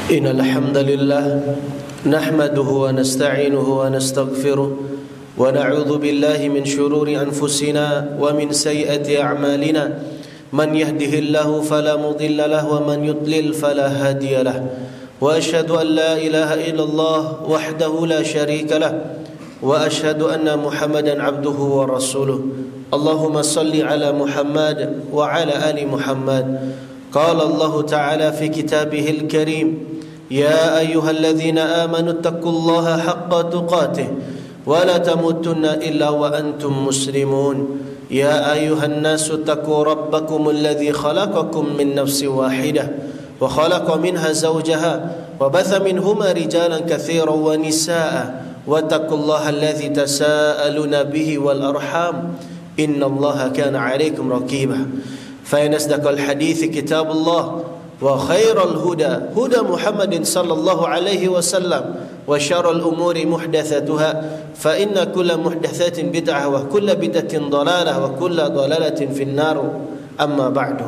إن الحمد لله نحمده ونستعينه ونستغفره ونعوذ بالله من شرور أنفسنا ومن سيئات أعمالنا من يهده الله فلا مضل له ومن يضلل فلا هادي له وأشهد أن لا إله إلا الله وحده لا شريك له وأشهد أن محمدا عبده ورسوله اللهم صل على محمد وعلى آل محمد قال الله تعالى في كتابه الكريم يا أيها الذين آمنوا اتقوا الله حق تقاته ولا تموتن إلا وأنتم مسلمون يا أيها الناس اتقوا ربكم الذي خلقكم من نفس واحدة وخلق منها زوجها وبث منهما رجالا كثيرا ونساء واتقوا الله الذي تساءلون به والأرحام إن الله كان عليكم رقيبا فإن أصدق الحديث كتاب الله وخير الهدى هدى محمد صلى الله عليه وسلم وشر الأمور محدثاتها فإن كل محدثات بدعة وكل بدعة ضلالة وكل ضلالة في النار أما بعد.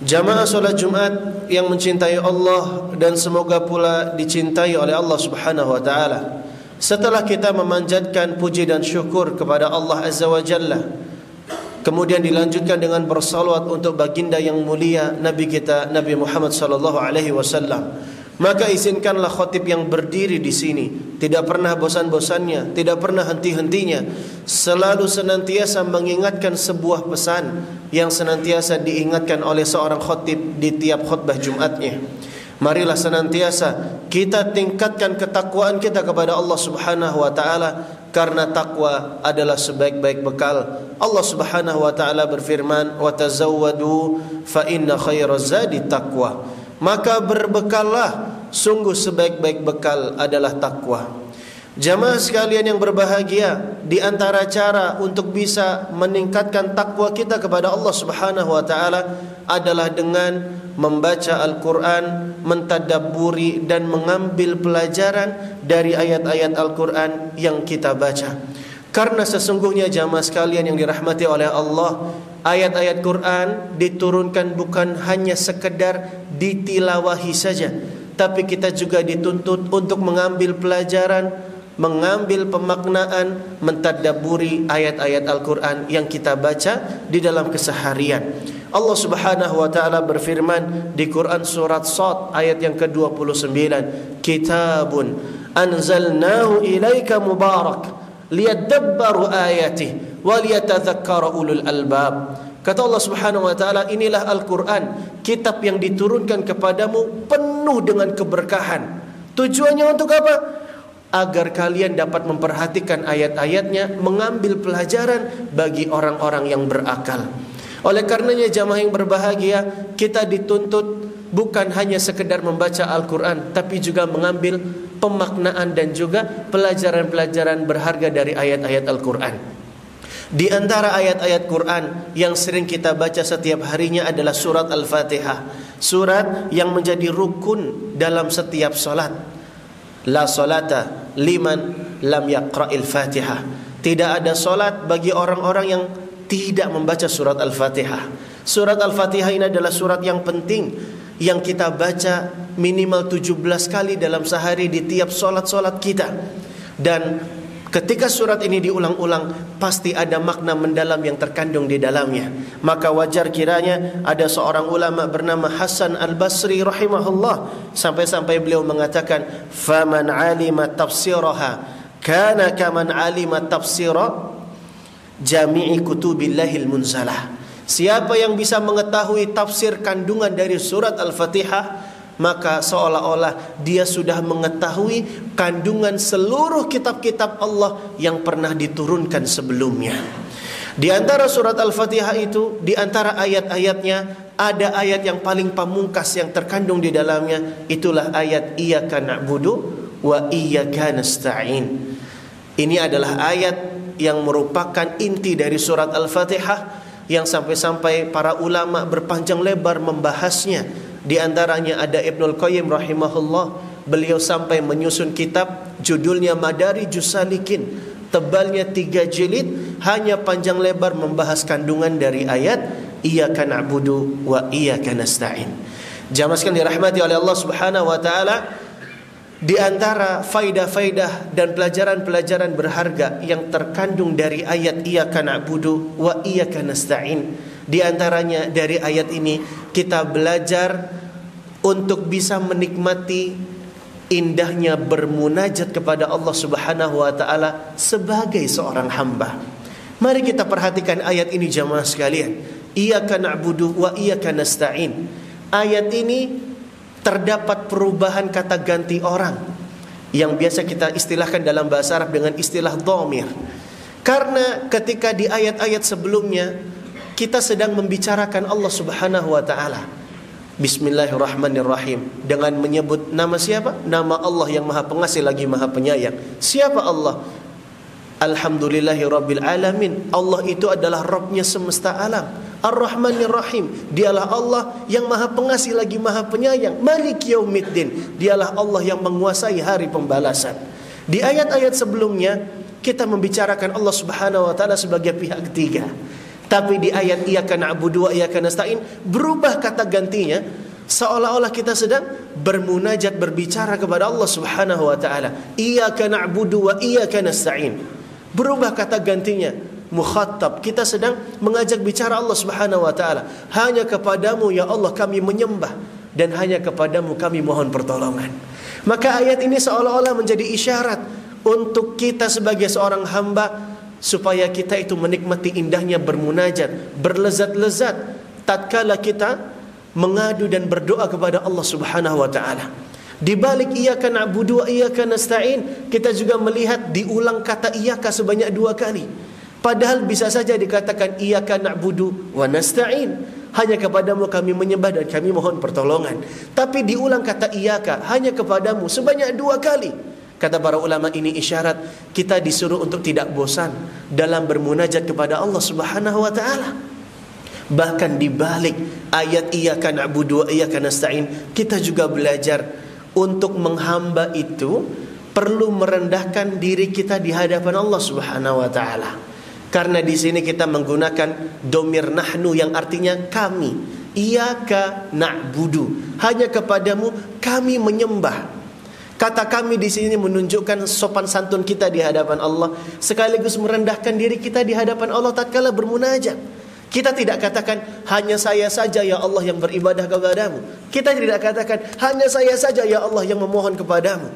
Jamaah salat Jumat yang mencintai Allah dan semoga pula dicintai oleh Allah Subhanahu wa taala. Setelah kita memanjatkan puji dan syukur kepada Allah Azza wa Jalla, kemudian dilanjutkan dengan bersalawat untuk baginda yang mulia Nabi kita Nabi Muhammad sallallahu alaihi wasallam. Maka izinkanlah khatib yang berdiri di sini tidak pernah bosan-bosannya, tidak pernah henti-hentinya, selalu senantiasa mengingatkan sebuah pesan yang senantiasa diingatkan oleh seorang khatib di tiap khutbah Jumatnya. Marilah senantiasa kita tingkatkan ketakwaan kita kepada Allah Subhanahu wa taala, karena takwa adalah sebaik-baik bekal. Allah Subhanahu wa taala berfirman, "Wa tazawwadu fa inna khairaz zadi taqwa." Maka berbekallah, sungguh sebaik-baik bekal adalah takwa. Jamaah sekalian yang berbahagia, di antara cara untuk bisa meningkatkan takwa kita kepada Allah Subhanahu wa taala adalah dengan membaca Al-Quran, mentadabburi dan mengambil pelajaran dari ayat-ayat Al-Quran yang kita baca. Karena sesungguhnya jamaah sekalian yang dirahmati oleh Allah, ayat-ayat Quran diturunkan bukan hanya sekedar ditilawahi saja, tapi kita juga dituntut untuk mengambil pelajaran, mengambil pemaknaan, mentadabburi ayat-ayat Al-Quran yang kita baca di dalam keseharian. Allah Subhanahu wa taala berfirman di Quran surat Shad ayat yang ke-29, "Kitabun anzalnahu ilaika mubarak liyadabbaru ayatihi wa liyatadzakkara ulul albab." Kata Allah Subhanahu wa taala, inilah Al-Quran, kitab yang diturunkan kepadamu penuh dengan keberkahan. Tujuannya untuk apa? Agar kalian dapat memperhatikan ayat-ayatnya, mengambil pelajaran bagi orang-orang yang berakal. Oleh karenanya jamaah yang berbahagia, kita dituntut bukan hanya sekedar membaca Al-Quran, tapi juga mengambil pemaknaan dan juga pelajaran-pelajaran berharga dari ayat-ayat Al-Quran. Di antara ayat-ayat Quran yang sering kita baca setiap harinya adalah surat Al-Fatihah, surat yang menjadi rukun dalam setiap salat. La salata liman lam yaqra'il Fatihah. Tidak ada salat bagi orang-orang yang tidak membaca surat Al-Fatihah. Surat Al-Fatihah ini adalah surat yang penting yang kita baca minimal 17 kali dalam sehari di tiap solat-solat kita. Dan ketika surat ini diulang-ulang, pasti ada makna mendalam yang terkandung di dalamnya. Maka wajar kiranya ada seorang ulama bernama Hasan Al-Basri rahimahullah, sampai-sampai beliau mengatakan, "Faman 'alima tafsiraha kana kaman 'alima tafsira jami'i kutubillahil munzalah." Siapa yang bisa mengetahui tafsir kandungan dari surat Al-Fatihah, maka seolah-olah dia sudah mengetahui kandungan seluruh kitab-kitab Allah yang pernah diturunkan sebelumnya. Di antara surat Al-Fatihah itu, di antara ayat-ayatnya, ada ayat yang paling pamungkas yang terkandung di dalamnya. Itulah ayat Iyyaka na'budu wa iyyaka nasta'in. Ini adalah ayat yang merupakan inti dari surat Al-Fatihah, yang sampai-sampai para ulama berpanjang lebar membahasnya. Di antaranya ada Ibnul Qayyim rahimahullah, beliau sampai menyusun kitab judulnya Madarijus Salikin, tebalnya 3 jilid, hanya panjang lebar membahas kandungan dari ayat Iyyaka na'budu wa iyyaka nasta'in. Jamaah sekalian dirahmati oleh Allah Subhanahu wa taala, di antara faidah-faidah dan pelajaran-pelajaran berharga yang terkandung dari ayat iyyaka na'budu wa iyyaka nasta'in, di antaranya dari ayat ini kita belajar untuk bisa menikmati indahnya bermunajat kepada Allah Subhanahu wa taala sebagai seorang hamba. Mari kita perhatikan ayat ini jamaah sekalian. Iyyaka na'budu wa iyyaka nasta'in. Ayat ini terdapat perubahan kata ganti orang yang biasa kita istilahkan dalam bahasa Arab dengan istilah dhamir. Karena ketika di ayat-ayat sebelumnya kita sedang membicarakan Allah Subhanahu wa taala, Bismillahirrahmanirrahim, dengan menyebut nama siapa? Nama Allah yang Maha Pengasih lagi Maha Penyayang. Siapa Allah? Alhamdulillahirabbil alamin. Allah itu adalah Rabbnya semesta alam. Ar-Rahmanir-Rahim, dialah Allah yang Maha Pengasih lagi Maha Penyayang. Maliki yaumiddin, dialah Allah yang menguasai hari pembalasan. Di ayat-ayat sebelumnya kita membicarakan Allah Subhanahu wa taala sebagai pihak ketiga. Tapi di ayat iyyaka na'budu wa iyyaka nasta'in berubah kata gantinya, seolah-olah kita sedang bermunajat berbicara kepada Allah Subhanahu wa taala. Iyyaka na'budu wa iyyaka nasta'in. Berubah kata gantinya, mukhatab, kita sedang mengajak bicara Allah Subhanahu wa taala. Hanya kepadamu ya Allah kami menyembah, dan hanya kepadamu kami mohon pertolongan. Maka ayat ini seolah-olah menjadi isyarat untuk kita sebagai seorang hamba, supaya kita itu menikmati indahnya bermunajat, berlezat-lezat tatkala kita mengadu dan berdoa kepada Allah Subhanahu wa taala. Di balik iyyaka na'budu wa iyyaka nasta'in, kita juga melihat diulang kata iyyaka sebanyak 2 kali. Padahal bisa saja dikatakan iyyaka na'budu wa nasta'in, hanya kepadamu kami menyembah dan kami mohon pertolongan. Tapi diulang kata iyyaka, hanya kepadamu, sebanyak 2 kali. Kata para ulama, ini isyarat kita disuruh untuk tidak bosan dalam bermunajat kepada Allah Subhanahu wa taala. Bahkan di balik ayat iyyaka na'budu wa iyyaka nasta'in, kita juga belajar untuk menghamba itu perlu merendahkan diri kita di hadapan Allah Subhanahu wa taala. Karena di sini kita menggunakan domir nahnu yang artinya kami. Iyyaka na'budu, hanya kepadamu kami menyembah. Kata kami di sini menunjukkan sopan santun kita di hadapan Allah, sekaligus merendahkan diri kita di hadapan Allah tatkala bermunajat. Kita tidak katakan hanya saya saja ya Allah yang beribadah kepadamu. Kita tidak katakan hanya saya saja ya Allah yang memohon kepadamu.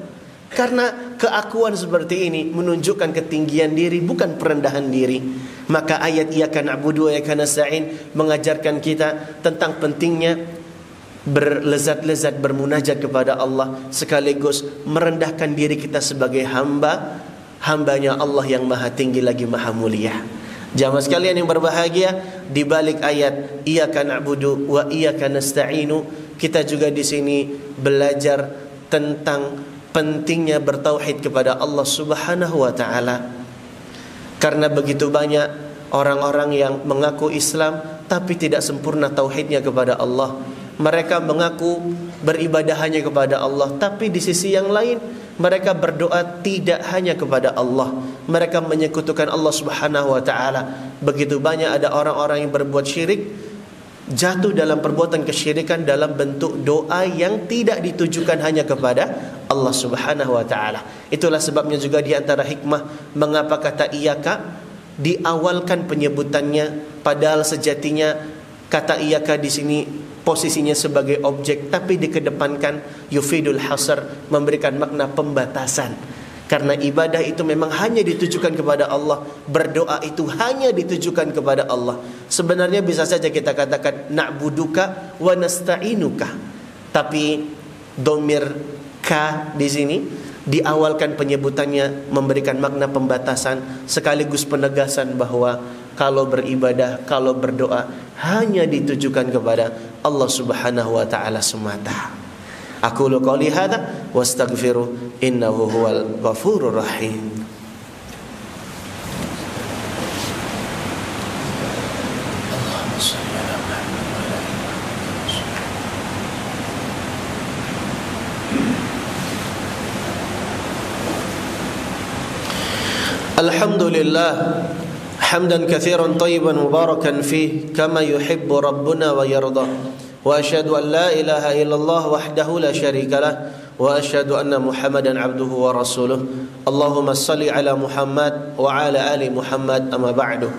Karena keakuan seperti ini menunjukkan ketinggian diri, bukan perendahan diri. Maka ayat iyyaka na'budu wa iyyaka nasta'in mengajarkan kita tentang pentingnya berlezat-lezat bermunajat kepada Allah, sekaligus merendahkan diri kita sebagai hambanya Allah yang maha tinggi lagi maha mulia. Jamaah sekalian yang berbahagia, di balik ayat iyyaka na'budu wa iyyaka nasta'inu, kita juga di sini belajar tentang pentingnya bertauhid kepada Allah Subhanahu wa taala. Karena begitu banyak orang-orang yang mengaku Islam tapi tidak sempurna tauhidnya kepada Allah. Mereka mengaku beribadah hanya kepada Allah, tapi di sisi yang lain mereka berdoa tidak hanya kepada Allah. Mereka menyekutukan Allah Subhanahu wa taala. Begitu banyak ada orang-orang yang berbuat syirik, jatuh dalam perbuatan kesyirikan dalam bentuk doa yang tidak ditujukan hanya kepada Allah Subhanahu wa taala. Itulah sebabnya juga di antara hikmah mengapa kata iyyaka diawalkan penyebutannya, padahal sejatinya kata iyyaka di sini posisinya sebagai objek, tapi dikedepankan yufidul hasr, memberikan makna pembatasan. Karena ibadah itu memang hanya ditujukan kepada Allah, berdoa itu hanya ditujukan kepada Allah. Sebenarnya bisa saja kita katakan na'buduka wa nasta'inuka, tapi domir ka di sini diawalkan penyebutannya memberikan makna pembatasan sekaligus penegasan bahwa kalau beribadah, kalau berdoa hanya ditujukan kepada Allah Subhanahu wa taala semata. Aqulu qouli hadza wastaghfiru innahu huwal ghafurur rahim. Alhamdulillah hamdan katsiran thayyiban mubarakan fih kama yuhibbu rabbuna wa yarda. wa asyhadu an la ilaha illallah wahdahu la syarikalah wa asyhadu anna Muhammadan abduhu wa rasuluh. Allahumma shalli ala Muhammad wa ala ali Muhammad, amma ba'du.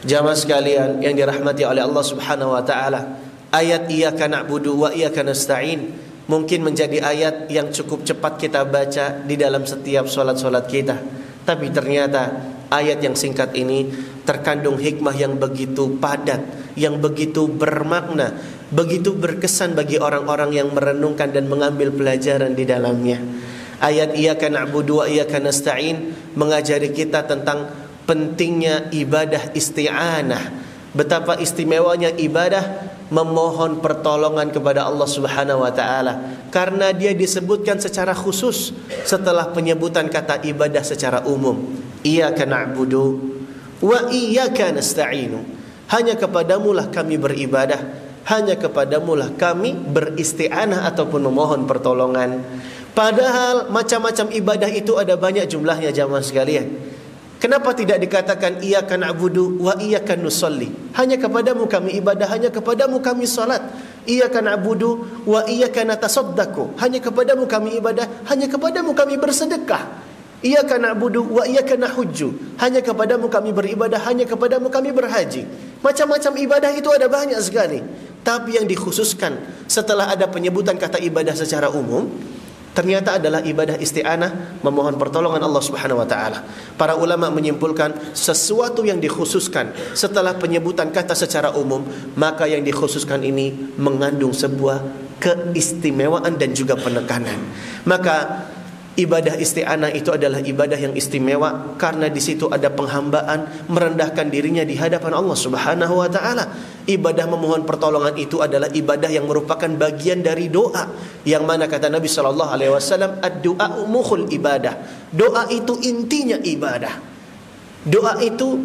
Jamaah sekalian yang dirahmati oleh Allah Subhanahu wa taala, ayat iyyaka na'budu wa iyyaka nasta'in mungkin menjadi ayat yang cukup cepat kita baca di dalam setiap solat-solat kita. Tapi ternyata ayat yang singkat ini terkandung hikmah yang begitu padat, yang begitu bermakna, begitu berkesan bagi orang-orang yang merenungkan dan mengambil pelajaran di dalamnya. Ayat iyyaka na'budu wa iyyaka nasta'in mengajari kita tentang pentingnya ibadah isti'anah. Betapa istimewanya ibadah memohon pertolongan kepada Allah Subhanahu wa taala, karena dia disebutkan secara khusus setelah penyebutan kata ibadah secara umum. Iyyaka na'budu wa iyyaka nasta'inu. Hanya kepadamulah kami beribadah, hanya kepadamulah kami beristi'anah ataupun memohon pertolongan. Padahal macam-macam ibadah itu ada banyak jumlahnya jamaah sekalian. Kenapa tidak dikatakan iyyaka na'budu wa iyyaka nusolli? Hanya kepadamu kami ibadah, hanya kepadamu kami salat. Iyyaka na'budu wa iyyaka natasaddaqu. Hanya kepadamu kami ibadah, hanya kepadamu kami bersedekah. Iyyaka na'budu wa iyyaka nahujju. Hanya kepadamu kami beribadah, hanya kepadamu kami berhaji. Macam-macam ibadah itu ada banyak sekali. Tapi yang dikhususkan setelah ada penyebutan kata ibadah secara umum, ternyata adalah ibadah isti'anah, memohon pertolongan Allah Subhanahu wa taala. Para ulama menyimpulkan sesuatu yang dikhususkan setelah penyebutan kata secara umum, maka yang dikhususkan ini mengandung sebuah keistimewaan dan juga penekanan. Maka ibadah isti'anah itu adalah ibadah yang istimewa karena di situ ada penghambaan, merendahkan dirinya di hadapan Allah Subhanahu wa taala. Ibadah memohon pertolongan itu adalah ibadah yang merupakan bagian dari doa, yang mana kata Nabi sallallahu alaihi wasallam, ad-du'a mukhul ibadah. Doa itu intinya ibadah. Doa itu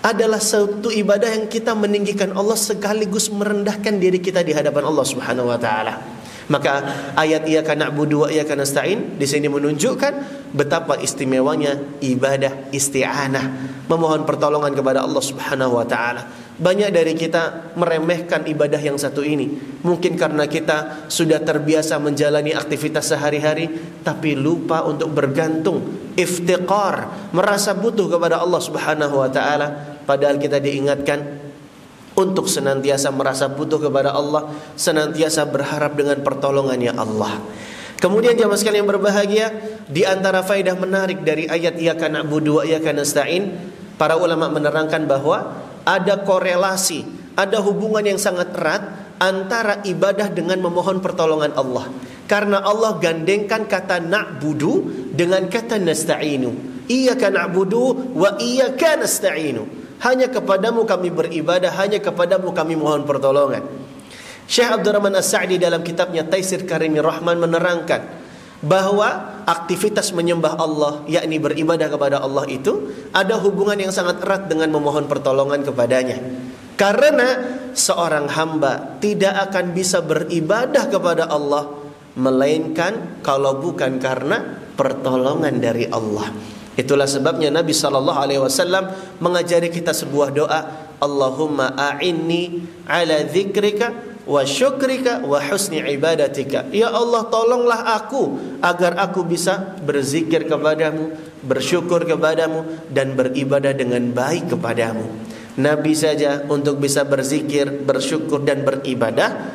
adalah suatu ibadah yang kita meninggikan Allah sekaligus merendahkan diri kita di hadapan Allah Subhanahu wa taala. Maka ayat iyyaka na'budu wa iyyaka nasta'in di sini menunjukkan betapa istimewanya ibadah isti'anah, memohon pertolongan kepada Allah Subhanahu wa taala. Banyak dari kita meremehkan ibadah yang satu ini, mungkin karena kita sudah terbiasa menjalani aktivitas sehari-hari tapi lupa untuk bergantung, iftiqar, merasa butuh kepada Allah Subhanahu wa taala. Padahal kita diingatkan untuk senantiasa merasa butuh kepada Allah, senantiasa berharap dengan pertolongannya Allah. Kemudian jamaah sekalian yang berbahagia, di antara faedah menarik dari ayat iyyaka na'budu wa iyyaka nasta'in, para ulama menerangkan bahwa ada korelasi, ada hubungan yang sangat erat antara ibadah dengan memohon pertolongan Allah. Karena Allah gandengkan kata na'budu dengan kata nasta'inu. Iyyaka na'budu wa iyyaka nasta'inu. Hanya kepadamu kami beribadah, hanya kepadamu kami mohon pertolongan. Syekh Abdurrahman As-Sa'di dalam kitabnya Taisir Karimir Rahman menerangkan bahwa aktivitas menyembah Allah, yakni beribadah kepada Allah itu ada hubungan yang sangat erat dengan memohon pertolongan kepadanya. Karena seorang hamba tidak akan bisa beribadah kepada Allah melainkan kalau bukan karena pertolongan dari Allah. Itulah sebabnya Nabi SAW mengajari kita sebuah doa, Allahumma a'inni ala dzikrika wa syukrika wa husni ibadatika. Ya Allah, tolonglah aku agar aku bisa berzikir kepadamu, bersyukur kepadamu, dan beribadah dengan baik kepadamu. Nabi saja untuk bisa berzikir, bersyukur, dan beribadah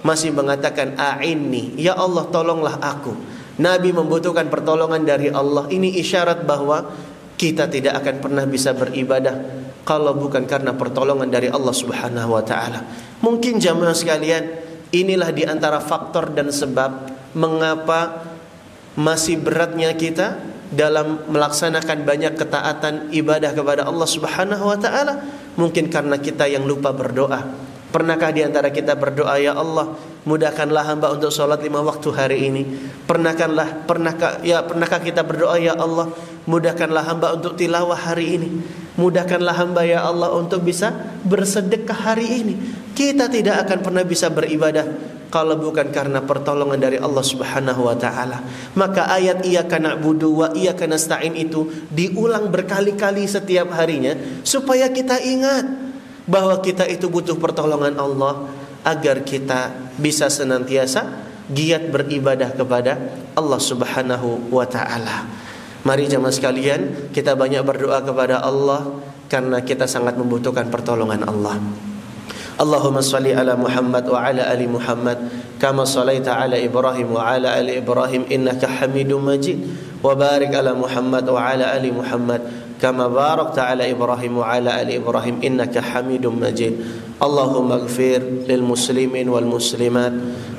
masih mengatakan a'inni, ya Allah tolonglah aku. Nabi membutuhkan pertolongan dari Allah. Ini isyarat bahwa kita tidak akan pernah bisa beribadah kalau bukan karena pertolongan dari Allah Subhanahu wa taala. Mungkin jamaah sekalian, inilah di antara faktor dan sebab mengapa masih beratnya kita dalam melaksanakan banyak ketaatan ibadah kepada Allah Subhanahu wa taala. Mungkin karena kita yang lupa berdoa. Pernahkah di antara kita berdoa, ya Allah, mudahkanlah hamba untuk sholat 5 waktu hari ini? Pernahkah kita berdoa, ya Allah, mudahkanlah hamba untuk tilawah hari ini? Mudahkanlah hamba, ya Allah, untuk bisa bersedekah hari ini. Kita tidak akan pernah bisa beribadah kalau bukan karena pertolongan dari Allah Subhanahu wa taala. Maka ayat iyyaka na'budu wa iyyaka nasta'in itu diulang berkali-kali setiap harinya supaya kita ingat bahwa kita itu butuh pertolongan Allah. agar kita bisa senantiasa giat beribadah kepada Allah Subhanahu wa taala. Mari jemaah sekalian, kita banyak berdoa kepada Allah karena kita sangat membutuhkan pertolongan Allah. Allahumma salli ala Muhammad wa ala ali Muhammad kama sallaita ala Ibrahim wa ala ali Ibrahim innaka Hamidum Majid, wa barik ala Muhammad wa ala ali Muhammad kama barakta ala Ibrahim wa ala ali Ibrahim innaka Hamidum Majid. Allahumma ighfir lil muslimin wal muslimat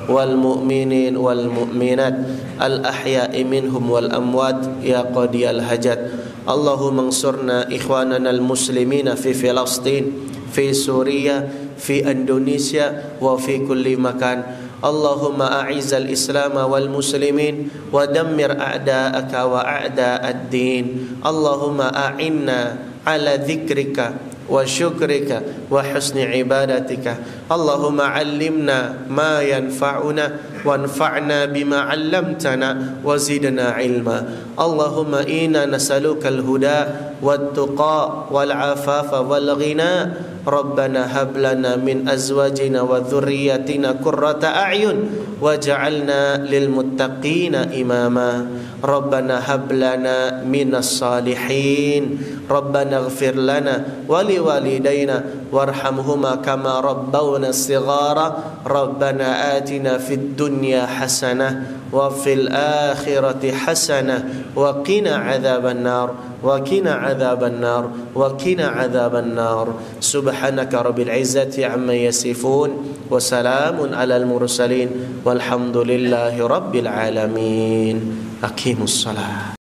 wal mu'minin wal mu'minat al ahya'i minhum wal amwat ya qadiyal hajat. Allahumma ansurna ikhwanana al muslimina fi Filastin, fi Suriah, fi Indonesia wa fi kulli makan. Allahumma a'izzal Islam wal muslimin wa dammir a'da'aka wa a'da'ad-din. Allahumma a'inna ala dhikrika wa syukrika wa husni ibadatika. Allahumma 'allimna ma yanfa'una wanfa'na bima 'allamtana wa zidna ilma. Allahumma inna nas'aluka al-huda wat-tuqa wal-'afafa wal-ghina. Rabbana hab lana min azwajina wa dhurriyyatina qurrata a'yun waj'alna lil muttaqina imama. Rabbana hab lana minas salihin. Rabbana ighfir lana wa liwalidayna warhamhuma kama rabbawna shighara. Rabbana atina fid dunya hasanah wa fil akhirati hasanah wa qina adzaban nar wa qina adzaban nar wa qina adzaban nar. Subhanaka rabbil izzati amma yasifun wa salamun alal mursalin walhamdulillahi rabbil alamin. Aqimus salat.